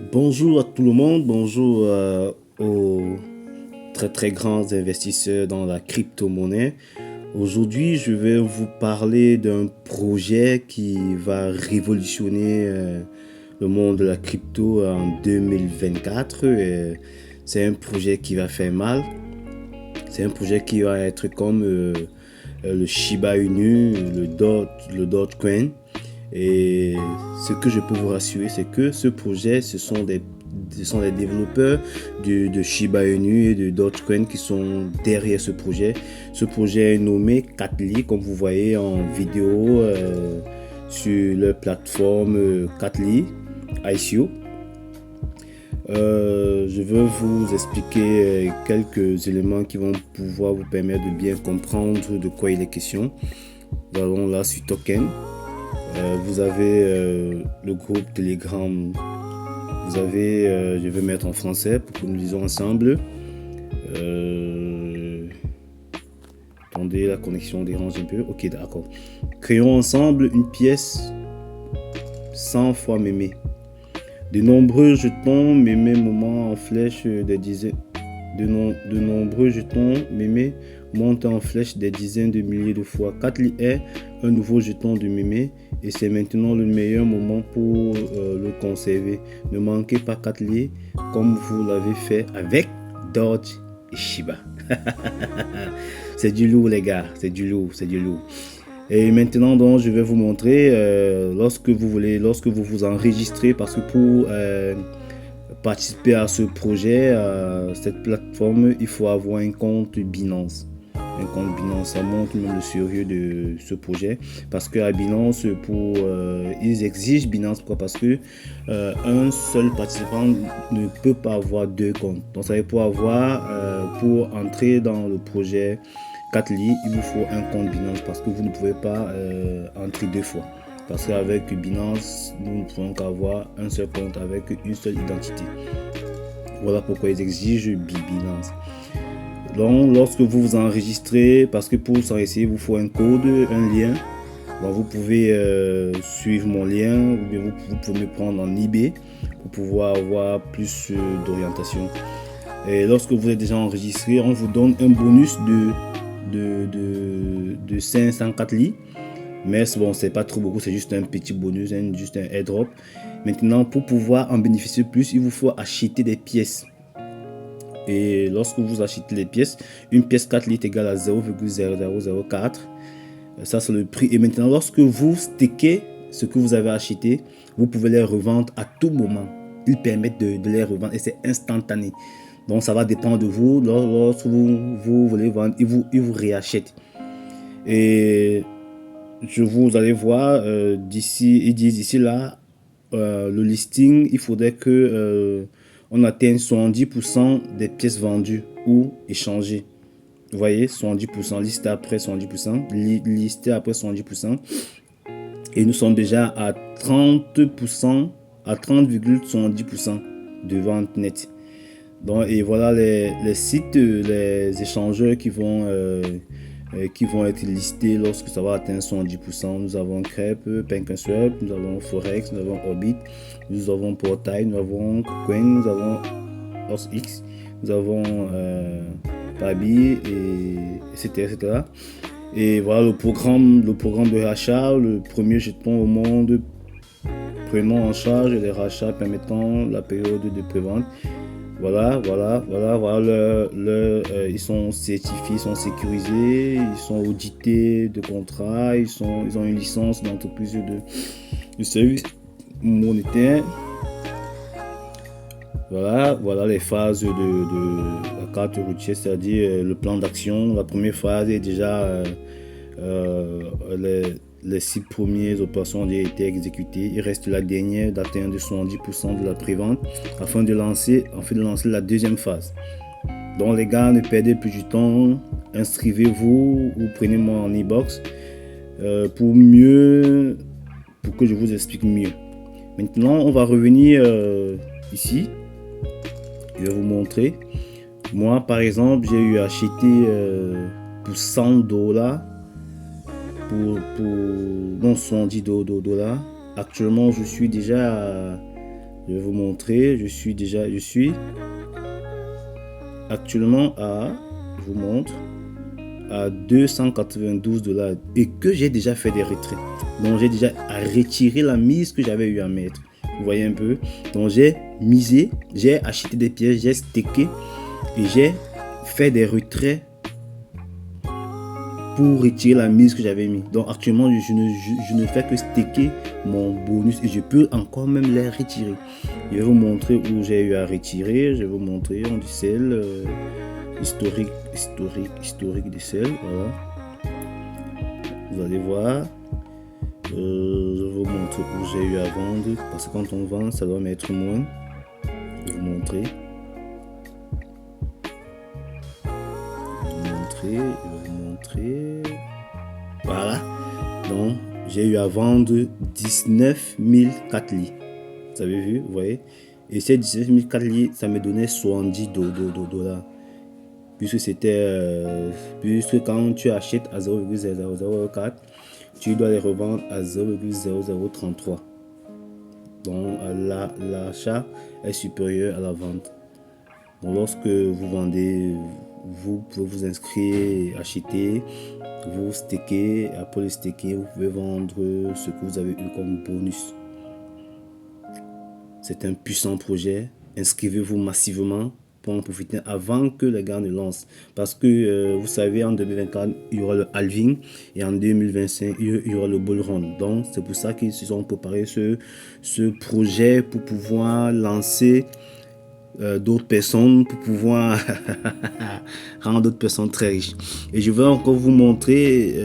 Bonjour à tout le monde, bonjour aux très très grands investisseurs dans la crypto-monnaie. Aujourd'hui, je vais vous parler d'un projet qui va révolutionner le monde de la crypto en 2024. C'est un projet qui va faire mal. C'est un projet qui va être comme le Shiba Inu, le Dogecoin. Et ce que je peux vous rassurer, c'est que ce projet, ce sont des développeurs de Shiba Inu et de Dogecoin qui sont derrière ce projet. Ce projet est nommé Katli, comme vous voyez en vidéo sur leur plateforme Katli ICO. Je veux vous expliquer quelques éléments qui vont pouvoir vous permettre de bien comprendre de quoi il est question. Nous allons là sur Token. Vous avez le groupe Telegram. Vous avez, je vais mettre en français pour que nous lisions ensemble. Attendez, la connexion dérange un peu. Ok, d'accord. Créons ensemble une pièce 100 fois mémé. De nombreux jetons mémés moments en flèche des dizaines. De nombreux jetons mémés montent en flèche des dizaines de milliers de fois. Katli est un nouveau jeton de mémé et c'est maintenant le meilleur moment pour le conserver. Ne manquez pas Katli comme vous l'avez fait avec Dodge et Shiba. C'est du lourd les gars, c'est du lourd, c'est du lourd. Et maintenant, donc, je vais vous montrer lorsque vous vous enregistrez, parce que pour participer à ce projet, à cette plateforme, il faut avoir un compte Binance. Un compte Binance, ça montre même le sérieux de ce projet. Parce qu'à Binance, ils exigent Binance, pourquoi? Parce que un seul participant ne peut pas avoir deux comptes. Donc, ça veut pour pour entrer dans le projet Katli, il vous faut un compte Binance parce que vous ne pouvez pas entrer deux fois. Parce qu'avec Binance, nous ne pouvons qu'avoir un seul compte avec une seule identité. Voilà pourquoi ils exigent Binance. Donc, lorsque vous vous enregistrez, parce que pour s'enregistrer, il vous faut un code, un lien. Donc, vous pouvez suivre mon lien ou bien vous pouvez me prendre en eBay pour pouvoir avoir plus d'orientation. Et lorsque vous êtes déjà enregistré, on vous donne un bonus de 504 lits. Mais bon, c'est pas trop beaucoup, c'est juste un petit bonus, juste un airdrop. Maintenant, pour pouvoir en bénéficier plus, il vous faut acheter des pièces. Et lorsque vous achetez les pièces, une pièce 4 litres égale à 0,0004. Ça, c'est le prix. Et maintenant, lorsque vous stickez ce que vous avez acheté, vous pouvez les revendre à tout moment. Ils permettent de les revendre et c'est instantané. Donc, ça va dépendre de vous. Lorsque vous voulez vendre, ils vous réachètent. Et vous allez voir, ils disent ici là, le listing, il faudrait que on atteigne 70% des pièces vendues ou échangées. Vous voyez, 70%, listé après 70%, listé après 70%. Et nous sommes déjà à 30%, à 30,70% de vente nette. Donc, et voilà les sites, les échangeurs qui vont être listés lorsque ça va atteindre 70%. Nous avons Crêpe, PancakeSwap, nous avons Forex, nous avons Orbit, nous avons Portail, nous avons Coin, nous avons OSX, nous avons Pabi, etc. Et voilà le programme de rachat, le premier jeton au monde prenant en charge les rachats permettant la période de prévente. Voilà, ils sont certifiés, ils sont sécurisés, ils sont audités de contrat, ils ont une licence d'entreprise de services monétaires. Voilà les phases de la carte routière, c'est-à-dire le plan d'action. La première phase est déjà les 6 premières opérations ont été exécutées. Il reste la dernière d'atteindre 70% de la prévente afin de lancer la deuxième phase. Donc les gars, ne perdez plus du temps, inscrivez-vous ou prenez-moi en e-box pour que je vous explique mieux. Maintenant, on va revenir ici. Je vais vous montrer. Moi, par exemple, j'ai eu acheté pour 100 $, pour non, 110 $. Actuellement, je suis déjà Je vais vous montrer. Je suis actuellement je vous montre, à $292 et que j'ai déjà fait des retraits. Donc j'ai déjà retiré la mise que j'avais eu à mettre. Vous voyez un peu. Donc j'ai misé, j'ai acheté des pièces, j'ai stacké et j'ai fait des retraits pour retirer la mise que j'avais mis. Donc actuellement je ne fais que stacker mon bonus et je peux encore même les retirer. Je vais vous montrer où j'ai eu à retirer. Je vais vous montrer en celle historique des selles. Voilà. Vous allez voir. Je vais vous montrer où j'ai eu à vendre. Parce que quand on vend, ça doit mettre moins. Je vais vous montrer. Je vais vous montrer. Voilà. Donc, j'ai eu à vendre 19 000 Katli. Vous avez vu, vous voyez. Et ces 19 000 Katli, ça me donnait $70. Puisque puisque quand tu achètes à 0,004, tu dois les revendre à 0,0033. Donc l'achat est supérieur à la vente. Donc lorsque vous vendez, vous pouvez vous inscrire, acheter, vous stacker. Après le stacker, vous pouvez vendre ce que vous avez eu comme bonus. C'est un puissant projet. Inscrivez-vous massivement pour en profiter avant que les gars ne lancent. Parce que vous savez, en 2024, il y aura le halving et en 2025, il y aura le bull run. Donc, c'est pour ça qu'ils se sont préparés ce projet pour pouvoir lancer d'autres personnes, pour pouvoir rendre d'autres personnes très riches. Et je vais encore vous montrer,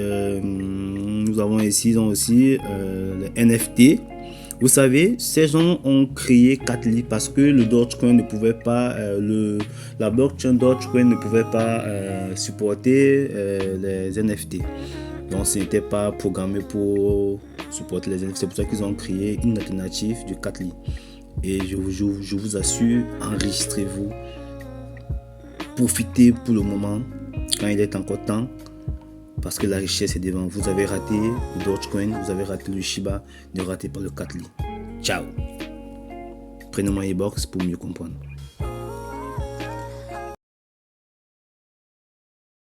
nous avons ici aussi les NFT. Vous savez, ces gens ont créé Katli parce que le Dogecoin ne pouvait pas, la blockchain Dogecoin ne pouvait pas supporter les NFT. Donc, ce n'était pas programmé pour supporter les NFT. C'est pour ça qu'ils ont créé une alternative du Katli. Et je vous assure, enregistrez-vous, profitez pour le moment, quand il est encore temps. Parce que la richesse est devant. Vous avez raté le Dogecoin, vous avez raté le Shiba, ne ratez pas le Katli. Ciao. Prenez mon e-box pour mieux comprendre.